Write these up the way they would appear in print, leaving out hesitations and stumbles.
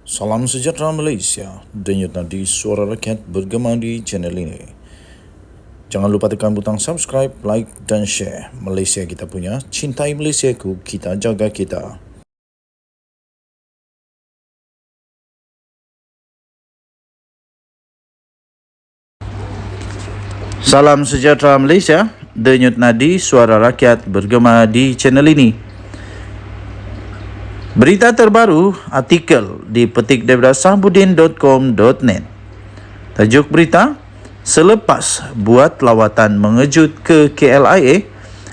Salam sejahtera Malaysia, denyut nadi suara rakyat bergema di channel ini. Jangan lupa tekan butang subscribe, like dan share. Malaysia kita punya, cintai Malaysiaku, kita jaga kita. Salam sejahtera Malaysia, denyut nadi suara rakyat bergema di channel ini. Berita terbaru, artikel dipetik daripada sahbudin.com.net. Tajuk berita, selepas buat lawatan mengejut ke KLIA,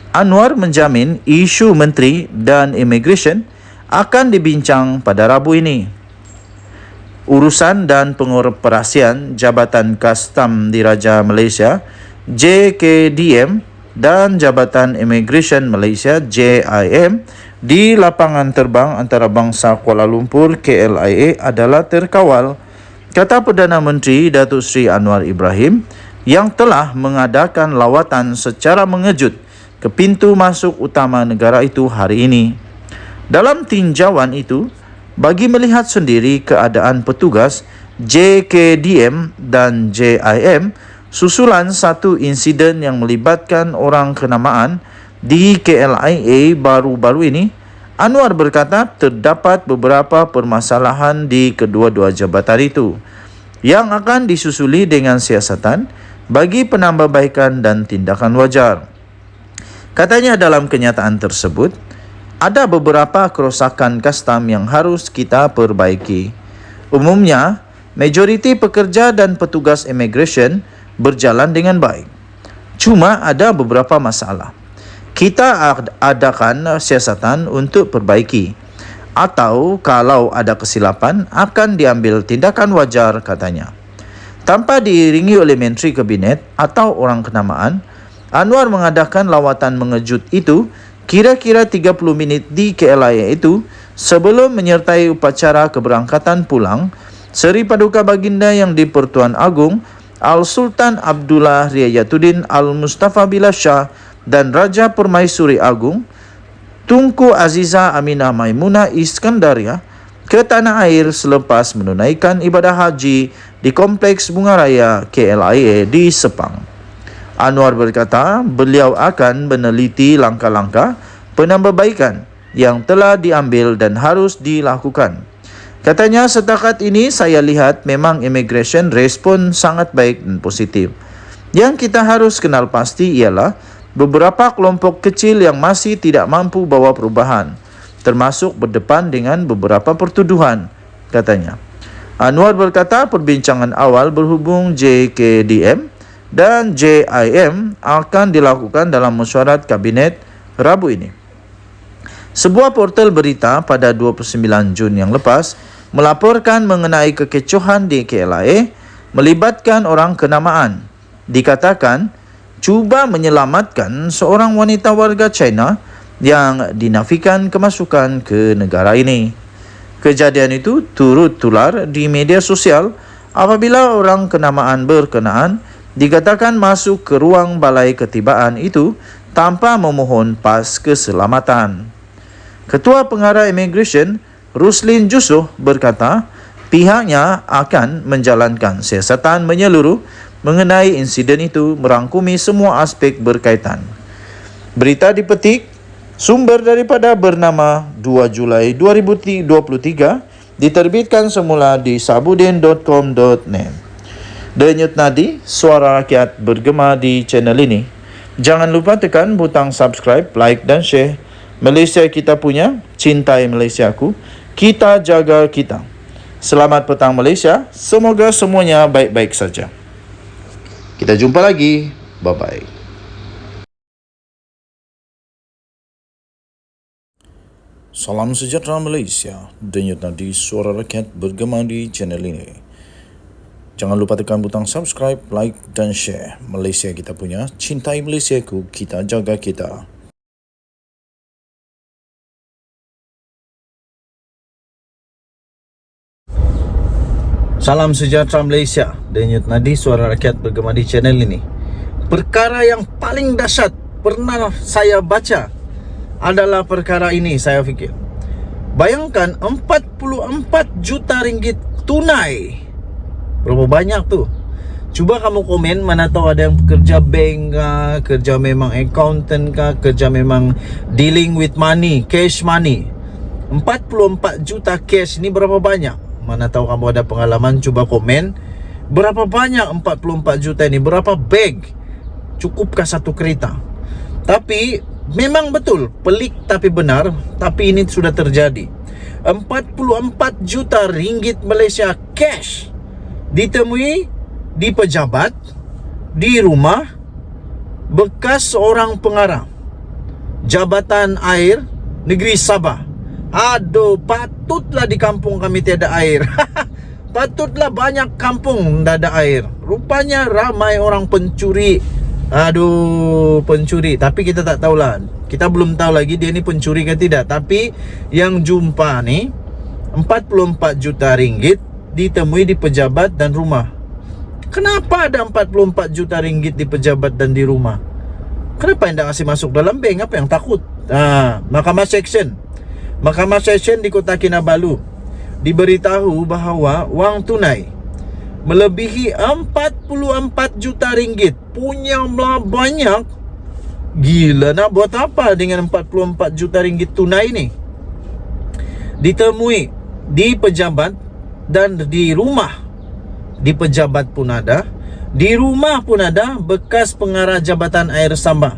Anwar menjamin isu menteri dan immigration akan dibincang pada Rabu ini. Urusan dan pengoperasian Jabatan Kastam Diraja Malaysia JKDM dan Jabatan Immigration Malaysia JIM di lapangan terbang antarabangsa Kuala Lumpur KLIA adalah terkawal, kata Perdana Menteri Datuk Seri Anwar Ibrahim yang telah mengadakan lawatan secara mengejut ke pintu masuk utama negara itu hari ini. Dalam tinjauan itu, bagi melihat sendiri keadaan petugas JKDM dan JIM susulan satu insiden yang melibatkan orang kenamaan di KLIA baru-baru ini, Anwar berkata terdapat beberapa permasalahan di kedua-dua jabatan itu yang akan disusuli dengan siasatan bagi penambahbaikan dan tindakan wajar. Katanya dalam kenyataan tersebut, ada beberapa kerosakan kastam yang harus kita perbaiki. Umumnya, majoriti pekerja dan petugas immigration berjalan dengan baik. Cuma ada beberapa masalah. Kita adakan siasatan untuk perbaiki, atau kalau ada kesilapan akan diambil tindakan wajar, katanya. Tanpa diiringi oleh Menteri Kabinet atau orang kenamaan, Anwar mengadakan lawatan mengejut itu kira-kira 30 minit di KLIA itu sebelum menyertai upacara keberangkatan pulang Seri Paduka Baginda yang di-Pertuan Agong Al-Sultan Abdullah Riayatuddin Al-Mustafa Billah Shah dan Raja Permaisuri Agung Tunku Aziza Aminah Maimunah Iskandaria ke tanah air selepas menunaikan ibadah haji di Kompleks Bunga Raya KLIA di Sepang. Anwar berkata beliau akan meneliti langkah-langkah penambahbaikan yang telah diambil dan harus dilakukan. Katanya, setakat ini saya lihat memang immigration respon sangat baik dan positif. Yang kita harus kenal pasti ialah beberapa kelompok kecil yang masih tidak mampu bawa perubahan, termasuk berdepan dengan beberapa pertuduhan, katanya. Anwar berkata perbincangan awal berhubung JKDM dan JIM akan dilakukan dalam mesyuarat Kabinet Rabu ini. Sebuah portal berita pada 29 Jun yang lepas melaporkan mengenai kekecohan di KLIA melibatkan orang kenamaan. Dikatakan cuba menyelamatkan seorang wanita warga China yang dinafikan kemasukan ke negara ini. Kejadian itu turut tular di media sosial apabila orang kenamaan berkenaan dikatakan masuk ke ruang balai ketibaan itu tanpa memohon pas keselamatan. Ketua Pengarah Immigration Ruslin Jusoh berkata pihaknya akan menjalankan siasatan menyeluruh mengenai insiden itu merangkumi semua aspek berkaitan. Berita dipetik sumber daripada bernama 2 Julai 2023 diterbitkan semula di sahbudin.com.net. Denyut nadi suara rakyat bergema di channel ini. Jangan lupa tekan butang subscribe, like dan share. Malaysia kita punya, cintai Malaysiaku, kita jaga kita. Selamat petang Malaysia, semoga semuanya baik-baik saja. Kita jumpa lagi, bye-bye. Salam sejahtera Malaysia, denyut nadi suara rakyat bergema di channel ini. Jangan lupa tekan butang subscribe, like dan share. Malaysia kita punya, cintai Malaysiaku, kita jaga kita. Salam sejahtera Malaysia, denyut nadi suara rakyat bergema di channel ini. Perkara yang paling dahsyat pernah saya baca adalah perkara ini, saya fikir. Bayangkan 44 juta ringgit tunai. Berapa banyak tuh? Coba kamu komen, mana tahu ada yang kerja bank kah, kerja memang accountant kah, kerja memang dealing with money, cash money. 44 juta cash ini berapa banyak? Mana tahu kamu ada pengalaman, coba komen. Berapa banyak 44 juta ini? Berapa bag? Cukupkah satu kereta? Tapi memang betul, pelik tapi benar, tapi ini sudah terjadi. 44 juta ringgit Malaysia cash ditemui di pejabat, di rumah bekas seorang pengarah Jabatan Air Negeri Sabah. Aduh, patutlah di kampung kami tiada air. Patutlah banyak kampung tak ada air. Rupanya ramai orang pencuri. Aduh, pencuri. Tapi kita tak tahulah. Kita belum tahu lagi dia ni pencuri ke tidak. Tapi yang jumpa ni 44 juta ringgit ditemui di pejabat dan rumah. Kenapa ada 44 juta ringgit di pejabat dan di rumah? Kenapa tidak kasih masuk dalam bank? Apa yang takut? Mahkamah Seksyen di Kota Kinabalu diberitahu bahawa wang tunai melebihi 44 juta ringgit. Punya banyak. Gila, nak buat apa dengan 44 juta ringgit tunai ni? Ditemui di pejabat dan di rumah. Di pejabat pun ada, di rumah pun ada bekas pengarah Jabatan Air Sabah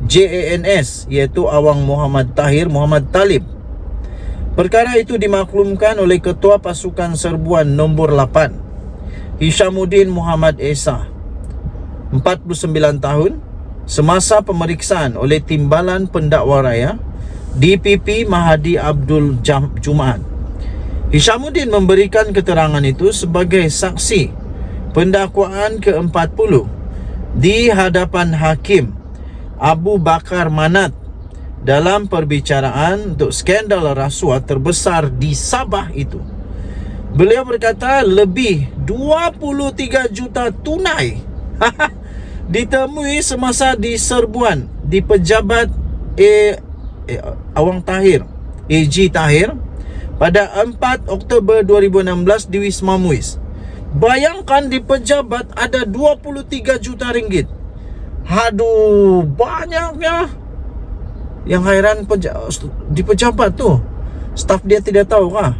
JANS, iaitu Awang Muhammad Tahir Muhammad Talib. Perkara itu dimaklumkan oleh Ketua Pasukan Serbuan nombor 8 Hishamuddin Muhammad Esa, 49 tahun, semasa pemeriksaan oleh Timbalan Pendakwa Raya DPP Mahadi Abdul Jumaat. Hishamuddin memberikan keterangan itu sebagai saksi pendakwaan ke-40 di hadapan Hakim Abu Bakar Manat dalam perbicaraan untuk skandal rasuah terbesar di Sabah itu. Beliau berkata lebih 23 juta tunai ditemui semasa di serbuan di pejabat Awang Tahir, AG Tahir, pada 4 Oktober 2016 di Wisma Muiz. Bayangkan di pejabat ada 23 juta ringgit. Aduh, banyaknya. Yang hairan di pejabat tu, staf dia tidak tahu kah?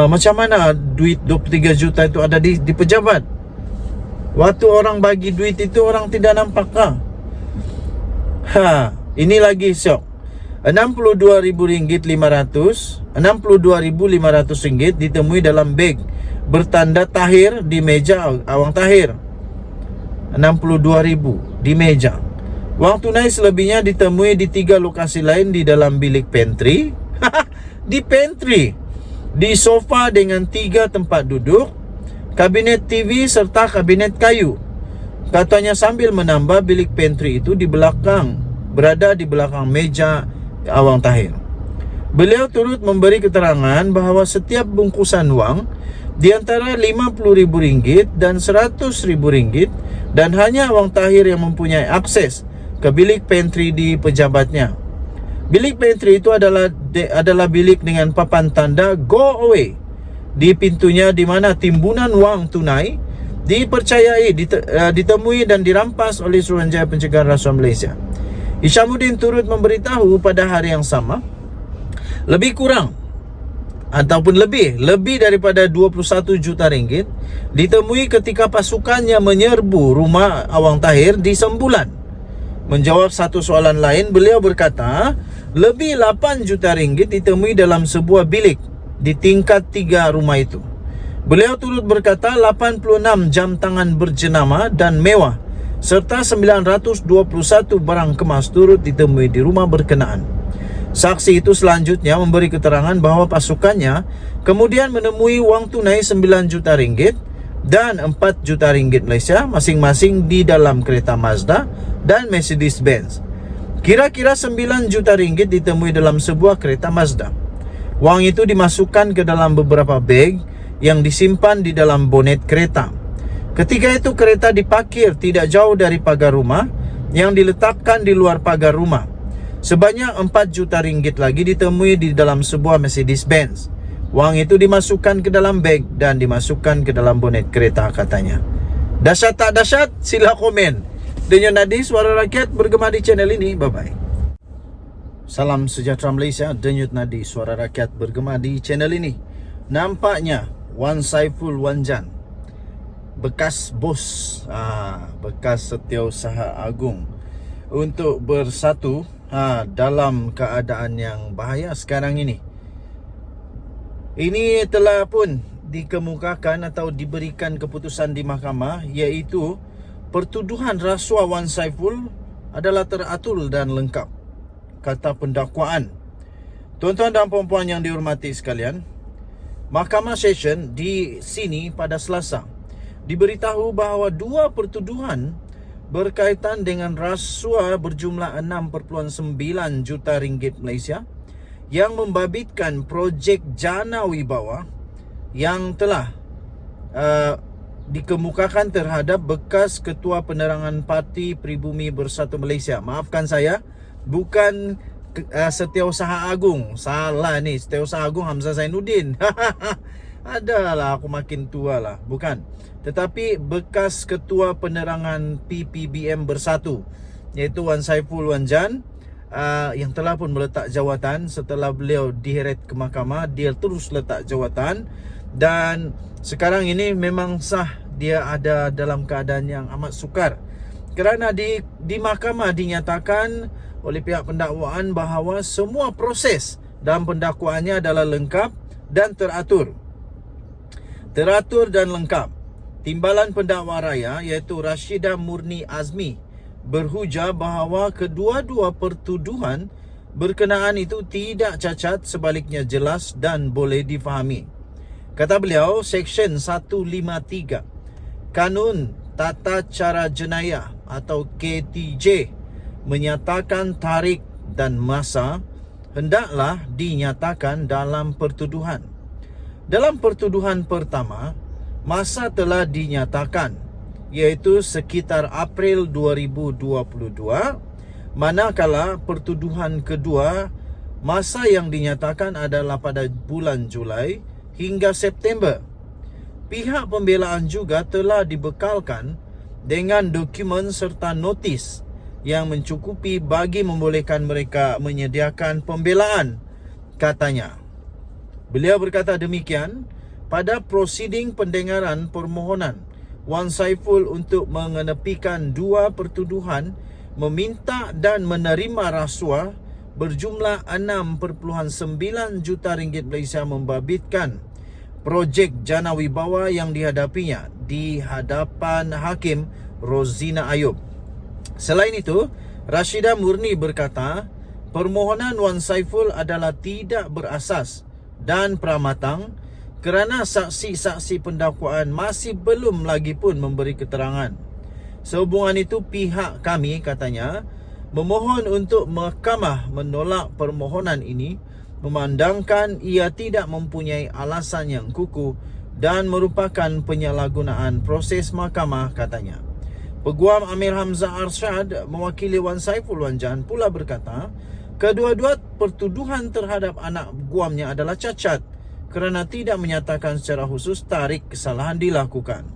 Macam mana duit 23 juta itu ada di pejabat? Waktu orang bagi duit itu orang tidak nampak kah? Ini lagi syok. RM62.500 ditemui dalam beg bertanda Tahir di meja Awang Tahir. 62,000 di meja. Wang tunai selebihnya ditemui di 3 lokasi lain di dalam bilik pantry. Di pantry, di sofa dengan 3 tempat duduk, kabinet TV serta kabinet kayu. Katanya sambil menambah bilik pantry itu berada di belakang meja Awang Tahir. Beliau turut memberi keterangan bahawa setiap bungkusan wang di antara RM50,000 dan RM100,000 dan hanya Awang Tahir yang mempunyai akses ke bilik pantry di pejabatnya. Bilik pantry itu adalah bilik dengan papan tanda go away di pintunya, di mana timbunan wang tunai dipercayai ditemui dan dirampas oleh Suruhanjaya Pencegahan Rasuah Malaysia. Hishamuddin turut memberitahu pada hari yang sama lebih daripada 21 juta ringgit ditemui ketika pasukannya menyerbu rumah Awang Tahir di Sembulan. Menjawab satu soalan lain, beliau berkata lebih 8 juta ringgit ditemui dalam sebuah bilik di tingkat 3 rumah itu. Beliau turut berkata 86 jam tangan berjenama dan mewah serta 921 barang kemas turut ditemui di rumah berkenaan. Saksi itu selanjutnya memberi keterangan bahawa pasukannya kemudian menemui wang tunai 9 juta ringgit dan 4 juta ringgit Malaysia masing-masing di dalam kereta Mazda dan Mercedes-Benz. Kira-kira 9 juta ringgit ditemui dalam sebuah kereta Mazda. Wang itu dimasukkan ke dalam beberapa beg yang disimpan di dalam bonet kereta. Ketika itu kereta diparkir tidak jauh dari pagar rumah yang diletakkan di luar pagar rumah. Sebanyak 4 juta ringgit lagi ditemui di dalam sebuah Mercedes-Benz. Wang itu dimasukkan ke dalam beg dan dimasukkan ke dalam bonet kereta, katanya. Dahsyat tak dahsyat? Sila komen. Denyut nadi suara rakyat bergema di channel ini. Bye-bye. Salam sejahtera Malaysia. Denyut nadi suara rakyat bergema di channel ini. Nampaknya Wan Saiful Wan Jan, bekas bos, bekas Setiausaha Agung, untuk bersatu dalam keadaan yang bahaya sekarang ini. Ini telah pun dikemukakan atau diberikan keputusan di mahkamah, iaitu pertuduhan rasuah Wan Saiful adalah teratur dan lengkap, kata pendakwaan. Tuan-tuan dan puan-puan yang dihormati sekalian, Mahkamah Session di sini pada Selasa diberitahu bahawa 2 pertuduhan berkaitan dengan rasuah berjumlah 6.9 juta ringgit Malaysia yang membabitkan projek Jana Wibawa yang telah dikemukakan terhadap bekas Ketua Penerangan Parti Pribumi Bersatu Malaysia. Maafkan saya, bukan Setiausaha Agung. Salah ni, Setiausaha Agung Hamzah Zainuddin. Adalah aku makin tua lah. Bukan. Tetapi bekas Ketua Penerangan PPBM Bersatu, iaitu Wan Saiful Wan Jan, yang telah pun meletak jawatan setelah beliau diheret ke mahkamah. Dia terus letak jawatan dan sekarang ini memang sah dia ada dalam keadaan yang amat sukar, kerana di mahkamah dinyatakan oleh pihak pendakwaan bahawa semua proses dalam pendakwaannya adalah lengkap dan teratur. Teratur dan lengkap. Timbalan pendakwa raya iaitu Rashidah Murni Azmi berhujah bahawa kedua-dua pertuduhan berkenaan itu tidak cacat, sebaliknya jelas dan boleh difahami. Kata beliau, Seksyen 153 Kanun Tata Cara Jenayah atau KTJ menyatakan tarikh dan masa hendaklah dinyatakan dalam pertuduhan. Dalam pertuduhan pertama, masa telah dinyatakan, iaitu sekitar April 2022, manakala pertuduhan kedua, masa yang dinyatakan adalah pada bulan Julai hingga September. Pihak pembelaan juga telah dibekalkan dengan dokumen serta notis yang mencukupi bagi membolehkan mereka menyediakan pembelaan, katanya. Beliau berkata demikian pada prosiding pendengaran permohonan Wan Saiful untuk mengenepikan 2 pertuduhan meminta dan menerima rasuah berjumlah 6.9 juta ringgit Malaysia membabitkan projek Jana Wibawa yang dihadapinya di hadapan Hakim Rozina Ayub. Selain itu, Rashidah Murni berkata, permohonan Wan Saiful adalah tidak berasas dan pramatang kerana saksi-saksi pendakwaan masih belum lagi pun memberi keterangan. Sehubungan itu, pihak kami, katanya, memohon untuk mahkamah menolak permohonan ini memandangkan ia tidak mempunyai alasan yang kukuh dan merupakan penyalahgunaan proses mahkamah, katanya. Peguam Amir Hamzah Arshad mewakili Wan Saiful Wan Jan pula berkata, kedua-dua pertuduhan terhadap anak guamnya adalah cacat kerana tidak menyatakan secara khusus tarikh kesalahan dilakukan.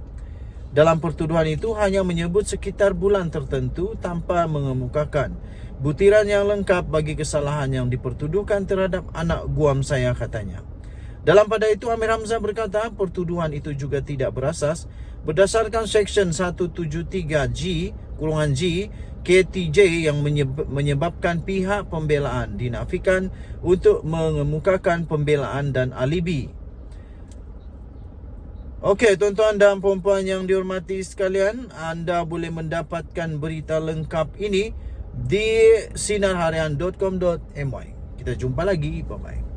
Dalam pertuduhan itu hanya menyebut sekitar bulan tertentu tanpa mengemukakan butiran yang lengkap bagi kesalahan yang dipertuduhkan terhadap anak guam saya, katanya. Dalam pada itu, Amir Hamzah berkata pertuduhan itu juga tidak berasas berdasarkan Seksyen 173G KTJ yang menyebabkan pihak pembelaan dinafikan untuk mengemukakan pembelaan dan alibi. Okey, tuan-tuan dan puan-puan yang dihormati sekalian, anda boleh mendapatkan berita lengkap ini di sinarharian.com.my. Kita jumpa lagi. Bye-bye.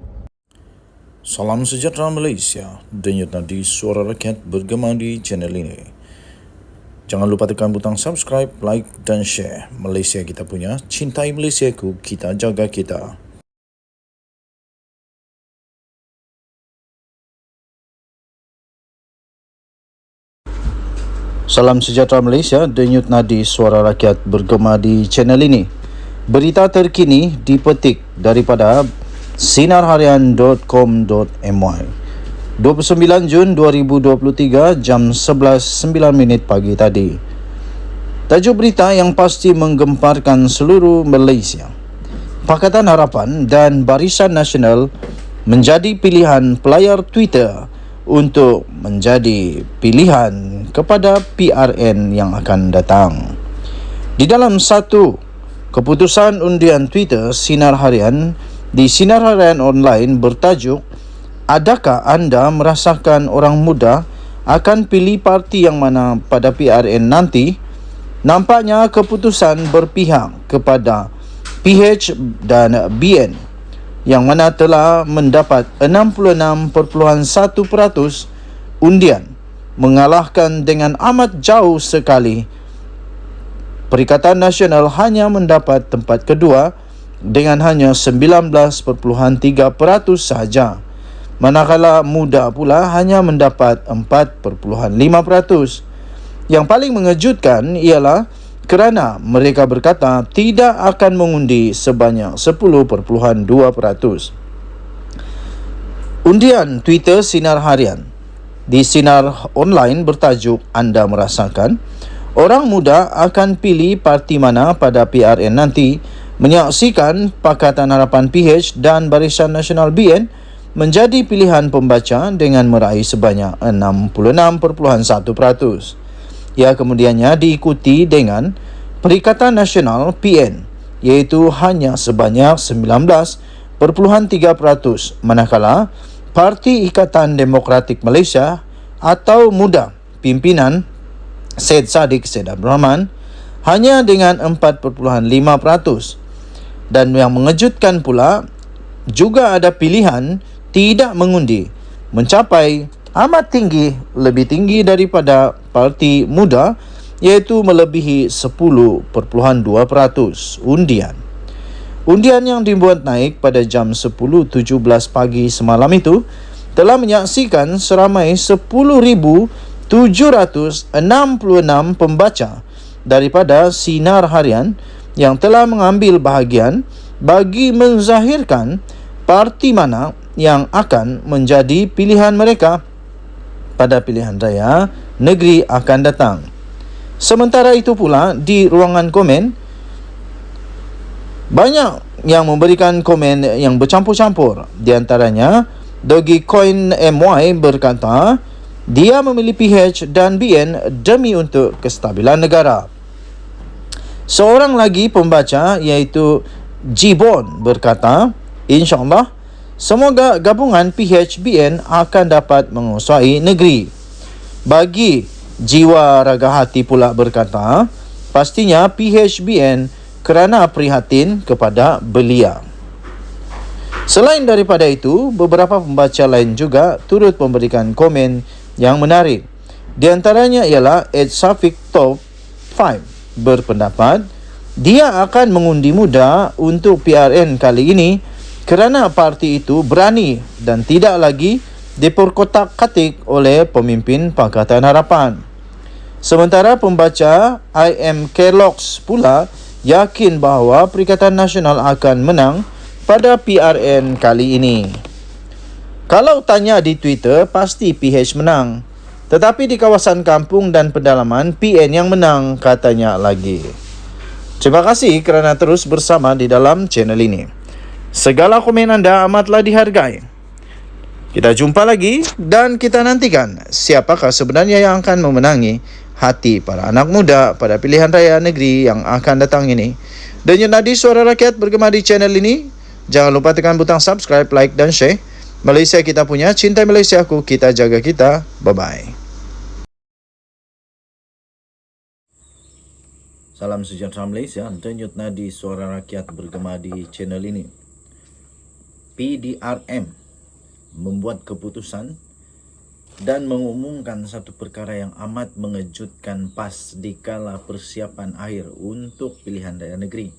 Salam sejahtera Malaysia. Denyut nadi suara rakyat bergema di channel ini. Jangan lupa tekan butang subscribe, like dan share. Malaysia kita punya, cintai Malaysiaku, kita jaga kita. Salam sejahtera Malaysia. Denyut nadi suara rakyat bergema di channel ini. Berita terkini dipetik daripada sinarharian.com.my 29 Jun 2023 jam 11.09 pagi tadi. Tajuk berita yang pasti menggemparkan seluruh Malaysia. Pakatan Harapan dan Barisan Nasional menjadi pilihan pelayar Twitter untuk menjadi pilihan kepada PRN yang akan datang. Di dalam satu keputusan undian Twitter Sinar Harian di Sinar Harian Online bertajuk, "Adakah anda merasakan orang muda akan pilih parti yang mana pada PRN nanti?" Nampaknya keputusan berpihak kepada PH dan BN yang mana telah mendapat 66.1% undian, mengalahkan dengan amat jauh sekali Perikatan Nasional hanya mendapat tempat kedua dengan hanya 19.3% sahaja. Manakala muda pula hanya mendapat 4.5%. Yang paling mengejutkan ialah kerana mereka berkata tidak akan mengundi sebanyak 10.2%. Undian Twitter Sinar Harian di Sinar Online bertajuk, "Anda merasakan orang muda akan pilih parti mana pada PRN nanti?" menyaksikan Pakatan Harapan PH dan Barisan Nasional BN menjadi pilihan pembaca dengan meraih sebanyak 66.1%. Ia kemudiannya diikuti dengan Perikatan Nasional PN iaitu hanya sebanyak 19.3%, manakala Parti Ikatan Demokratik Malaysia atau MUDA pimpinan Syed Saddiq Syed Abdul Rahman hanya dengan 4.5%. Dan yang mengejutkan pula, juga ada pilihan tidak mengundi mencapai amat tinggi, lebih tinggi daripada Parti MUDA iaitu melebihi 10.2% undian. Undian yang dibuat naik pada jam 10.17 pagi semalam itu telah menyaksikan seramai 10,766 pembaca daripada Sinar Harian yang telah mengambil bahagian bagi menzahirkan parti mana yang akan menjadi pilihan mereka pada pilihan raya negeri akan datang. Sementara itu pula, di ruangan komen, banyak yang memberikan komen yang bercampur-campur. Di antaranya, Dogecoin MY berkata, dia memilih PH dan BN demi untuk kestabilan negara. Seorang lagi pembaca iaitu Jibon berkata, "InsyaAllah, semoga gabungan PH-BN akan dapat menguasai negeri." Bagi Jiwa Raga Hati pula berkata, pastinya PH-BN kerana prihatin kepada belia. Selain daripada itu, beberapa pembaca lain juga turut memberikan komen yang menarik. Di antaranya ialah Ed Safiq Top 5 berpendapat dia akan mengundi muda untuk PRN kali ini kerana parti itu berani dan tidak lagi diperkotak-katik oleh pemimpin Pakatan Harapan. Sementara pembaca IM Kellogg's pula yakin bahawa Perikatan Nasional akan menang pada PRN kali ini. Kalau tanya di Twitter, pasti PH menang. Tetapi di kawasan kampung dan pedalaman, PN yang menang katanya lagi. Terima kasih kerana terus bersama di dalam channel ini. Segala komen anda amatlah dihargai. Kita jumpa lagi dan kita nantikan siapakah sebenarnya yang akan memenangi hati para anak muda pada pilihan raya negeri yang akan datang ini. Denyut nadi suara rakyat bergema di channel ini. Jangan lupa tekan butang subscribe, like dan share. Malaysia kita punya, cinta Malaysiaku, kita jaga kita. Bye-bye. Salam sejahtera Malaysia, denyut nadi suara rakyat bergema di channel ini. PDRM membuat keputusan dan mengumumkan satu perkara yang amat mengejutkan pas di kala persiapan akhir untuk pilihan raya negeri.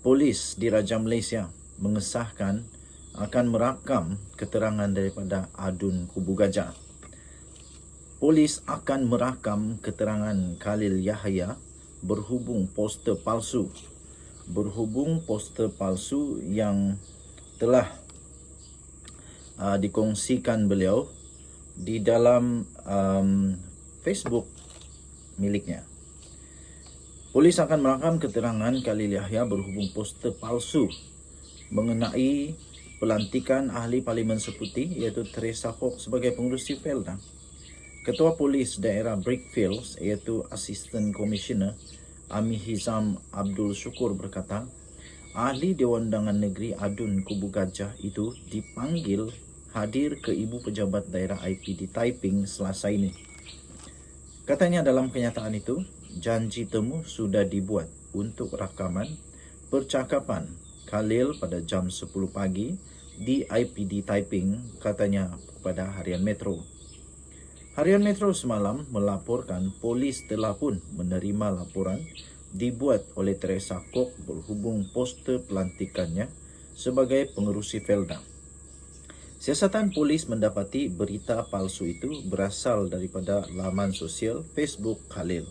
Polis di Raja Malaysia mengesahkan akan merakam keterangan daripada adun Kubu Gajah. Polis akan merakam keterangan Khalil Yahya berhubung poster palsu berhubung poster palsu yang telah dikongsikan beliau di dalam Facebook miliknya. Polis akan merakam keterangan Khalil Yahya berhubung poster palsu mengenai pelantikan ahli Parlimen Seputih iaitu Teresa Kok sebagai pengerusi Felda. Ketua Polis Daerah Brickfields iaitu Assistant Commissioner Ami Hizam Abdul Syukur berkata, ahli Dewan Undangan Negeri Adun Kubu Gajah itu dipanggil hadir ke Ibu Pejabat Daerah IPD Taiping Selasa ini. Katanya dalam kenyataan itu, janji temu sudah dibuat untuk rakaman percakapan Khalil pada jam 10 pagi di IPD Taiping, katanya kepada Harian Metro. Harian Metro semalam melaporkan polis telah pun menerima laporan dibuat oleh Teresa Kok berhubung poster pelantikannya sebagai pengerusi Felda. Siasatan polis mendapati berita palsu itu berasal daripada laman sosial Facebook Khalil.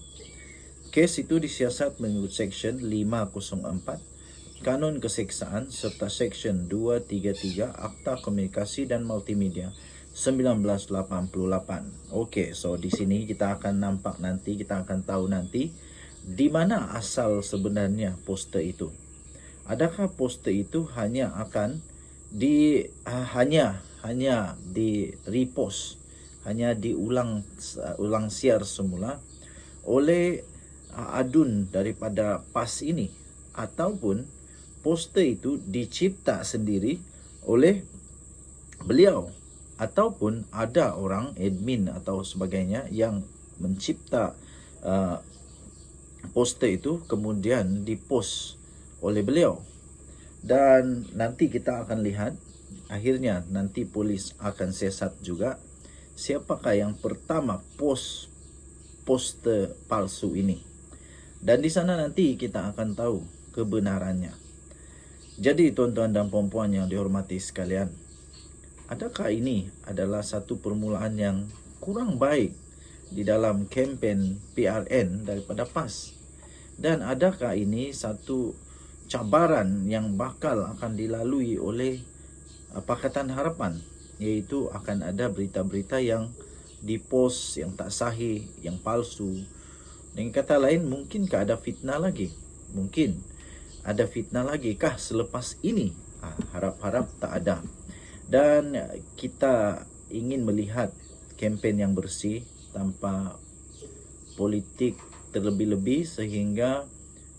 Kes itu disiasat mengikut Seksyen 504 Kanun Keseksaan serta Seksyen 233 Akta Komunikasi dan Multimedia 1988. Okey, so di sini kita akan nampak nanti, kita akan tahu nanti di mana asal sebenarnya poster itu. Adakah poster itu hanya akan hanya di repost, hanya diulang siar semula oleh adun daripada PAS ini, ataupun poster itu dicipta sendiri oleh beliau, ataupun ada orang admin atau sebagainya yang mencipta poster itu kemudian dipost oleh beliau. Dan nanti kita akan lihat, akhirnya nanti polis akan siasat juga siapakah yang pertama post poster palsu ini. Dan di sana nanti kita akan tahu kebenarannya. Jadi tuan-tuan dan puan-puan yang dihormati sekalian, adakah ini adalah satu permulaan yang kurang baik di dalam kempen PRN daripada PAS? Dan adakah ini satu cabaran yang bakal akan dilalui oleh Pakatan Harapan, iaitu akan ada berita-berita yang dipost yang tak sahih, yang palsu. Dengan kata lain, mungkinkah ada fitnah lagi? Mungkin ada fitnah lagi kah selepas ini? Harap-harap tak ada. Dan kita ingin melihat kempen yang bersih tanpa politik terlebih-lebih sehingga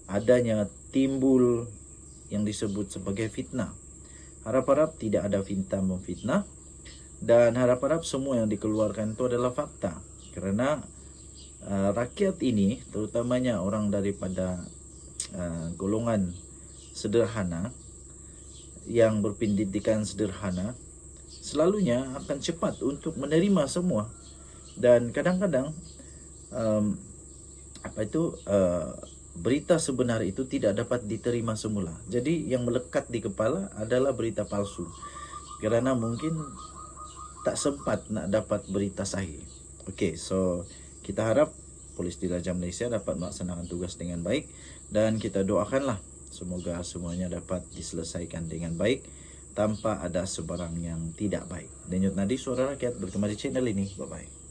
adanya timbul yang disebut sebagai fitnah. Harap-harap tidak ada fitnah memfitnah, dan harap-harap semua yang dikeluarkan itu adalah fakta. Kerana rakyat ini, terutamanya orang daripada golongan sederhana yang berpendidikan sederhana, selalunya akan cepat untuk menerima semua. Dan kadang-kadang berita sebenar itu tidak dapat diterima semula. Jadi yang melekat di kepala adalah berita palsu, kerana mungkin tak sempat nak dapat berita sahih. Okey, so kita harap Polis Diraja Malaysia dapat melaksanakan tugas dengan baik, dan kita doakanlah semoga semuanya dapat diselesaikan dengan baik tanpa ada sebarang yang tidak baik. Denyut Nadi, Suara Rakyat, bertemu di channel ini. Bye-bye.